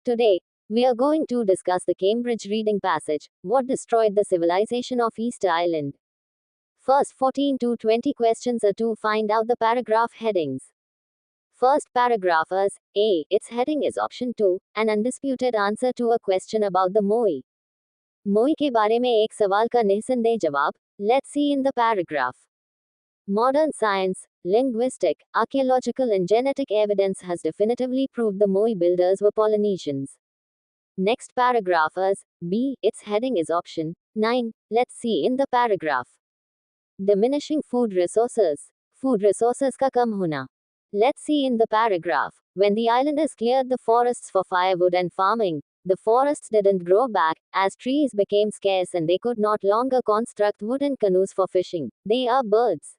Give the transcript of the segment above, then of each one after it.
Today, we are going to discuss the Cambridge reading passage, What Destroyed the Civilization of Easter Island. First 14 to 20 questions are to find out the paragraph headings. First paragraph is A. Its heading is option 2, an undisputed answer to a question about the Moai. Moai के बारे में एक सवाल का निस्संदेह जवाब. Let's see in the paragraph. Modern science, linguistic, archaeological and genetic evidence has definitively proved the Moai builders were Polynesians. Next paragraph is B. Its heading is option 9. Let's see in the paragraph. Diminishing food resources. Food resources का कम होना. Let's see in the paragraph. When the islanders cleared the forests for firewood and farming, the forests didn't grow back, as trees became scarce and they could not longer construct wooden canoes for fishing. They are birds.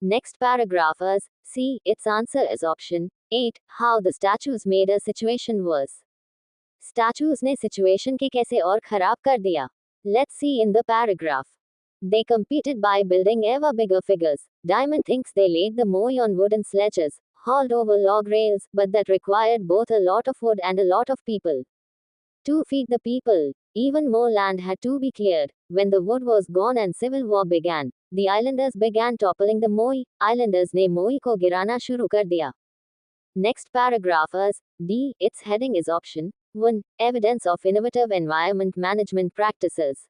Next paragraph is C. Its answer is option 8. How the statues made a situation worse. Statues ने situation के कैसे और खराब कर दिया. Let's see in the paragraph. They competed by building ever bigger figures. Diamond thinks they laid the Moai on wooden sledges, hauled over log rails, but that required both a lot of wood and a lot of people. To feed the people, even more land had to be cleared. When the wood was gone and civil war began, the islanders began toppling the Moai. Islanders ने Moai को गिराना शुरू कर दिया. Next paragraph is D. Its heading is option 1. Evidence of innovative environment management practices.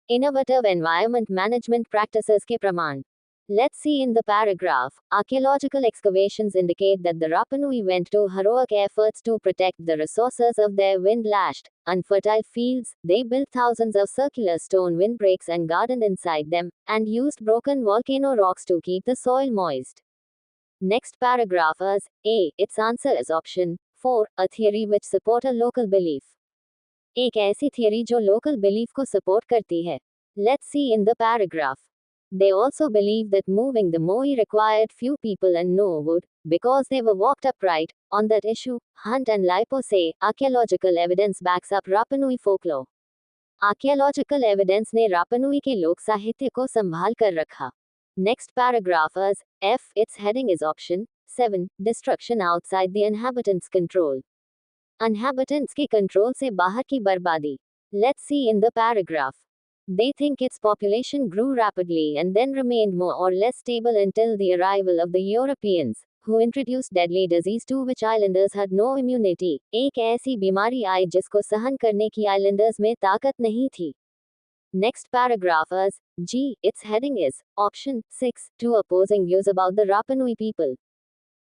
Innovative environment management practices के प्रमाण. Let's see in the paragraph. Archaeological excavations indicate that the Rapa Nui went to heroic efforts to protect the resources of their wind-lashed, unfertile fields. They built thousands of circular stone windbreaks and gardened inside them, and used broken volcano rocks to keep the soil moist. Next paragraph is A. Its answer is option 4. A theory which support a local belief. एक ऐसी theory जो local belief को support करती है. Let's see in the paragraph. They also believe that moving the Moai required few people and no wood, because they were walked upright. On that issue, Hunt and Lipo say, archaeological evidence backs up Rapa Nui folklore. Archaeological evidence ने Rapa Nui के लोक साहित्य को संभाल कर रखा. Next paragraph is F. Its heading is option 7. Destruction outside the inhabitants' control. Inhabitants के control से बाहर की बर्बादी. Let's see in the paragraph. They think its population grew rapidly and then remained more or less stable until the arrival of the Europeans, who introduced deadly disease to which islanders had no immunity. एक ऐसी बीमारी आई जिसको सहन करने की islanders में ताकत नहीं थी. Next paragraph is G. Its heading is option 6. Two opposing views about the Rapa Nui people.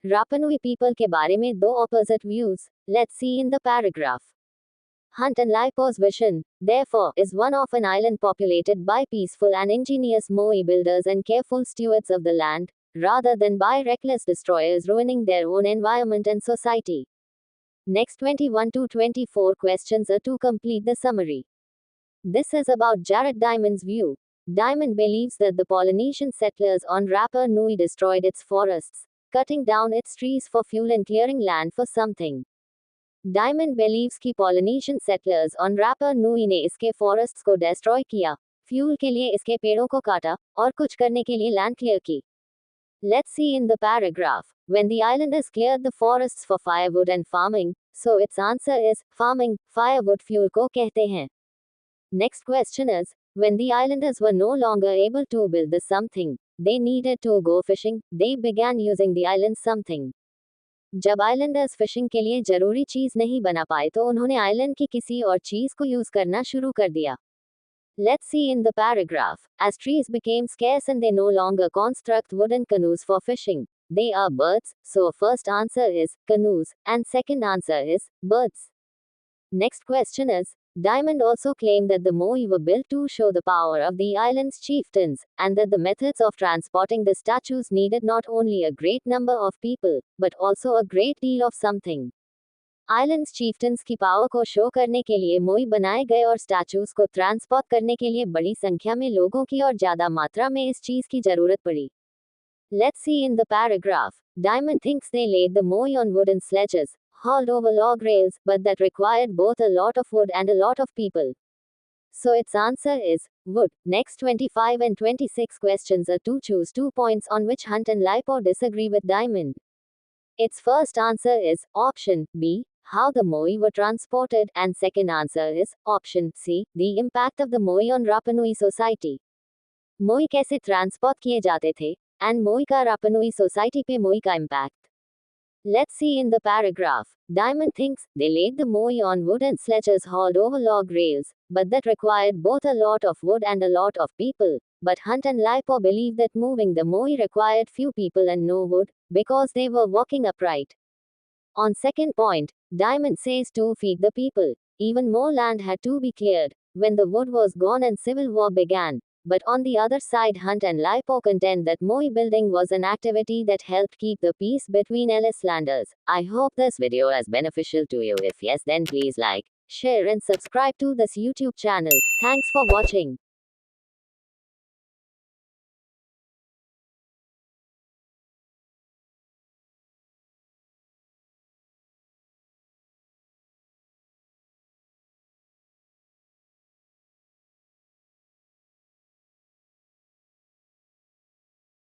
Rapa Nui people के बारे में दो opposite views. Let's see in the paragraph. Hunt and Lipo's vision, therefore, is one of an island populated by peaceful and ingenious Moai builders and careful stewards of the land, rather than by reckless destroyers ruining their own environment and society. Next 21 to 24 questions are to complete the summary. This is about Jared Diamond's view. Diamond believes that the Polynesian settlers on Rapa Nui destroyed its forests, cutting down its trees for fuel and clearing land for something. Diamond believes कि Polynesian settlers on Rapa Nui ने इसके forests को destroy किया, fuel के लिए इसके पेड़ों को काटा, और कुछ करने के लिए land clear की. Let's see in the paragraph. When the islanders cleared the forests for firewood and farming, so its answer is farming. Firewood fuel को कहते हैं. Next question is, when the islanders were no longer able to build the something, they needed to go fishing, they began using the island something. जब Islanders fishing के लिए जरूरी चीज नहीं बना पाए तो उन्होंने आइलैंड की किसी और चीज को यूज करना शुरू कर दिया. Let's see in the paragraph. As trees became scarce and they no longer construct wooden canoes for fishing, they are birds, so first answer is canoes, and second answer is birds. Next question is, Diamond also claimed that the Moai were built to show the power of the island's chieftains, and that the methods of transporting the statues needed not only a great number of people, but also a great deal of something. Island's chieftains की power को show करने के लिए मोई बनाए गए और statues को ट्रांसपोर्ट करने के लिए बड़ी संख्या में लोगों की और ज्यादा मात्रा में इस चीज की जरूरत पड़ी. Let's see in the paragraph. Diamond thinks they laid the Moai on wooden sledges, hauled over log rails, but that required both a lot of wood and a lot of people. So its answer is wood. Next 25 and 26 questions are to choose 2 points on which Hunt and Lipo disagree with Diamond. Its first answer is option B. how the Moai were transported, and second answer is option C, the impact of the Moai on Rapa Nui society. Moai कैसे transport किए जाते थे, and Moai का Rapa Nui society पे Moai का impact. Let's see in the paragraph. Diamond thinks they laid the Moai on wooden sledges hauled over log rails, but that required both a lot of wood and a lot of people. But Hunt and Lipo believe that moving the Moai required few people and no wood, because they were walking upright. On second point, Diamond says to feed the people, even more land had to be cleared when the wood was gone and civil war began. But on the other side, Hunt and Lipo contend that Moai building was an activity that helped keep the peace between Ellis landers. I hope this video is beneficial to you. If yes, then please like, share and subscribe to this YouTube channel. Thanks for watching.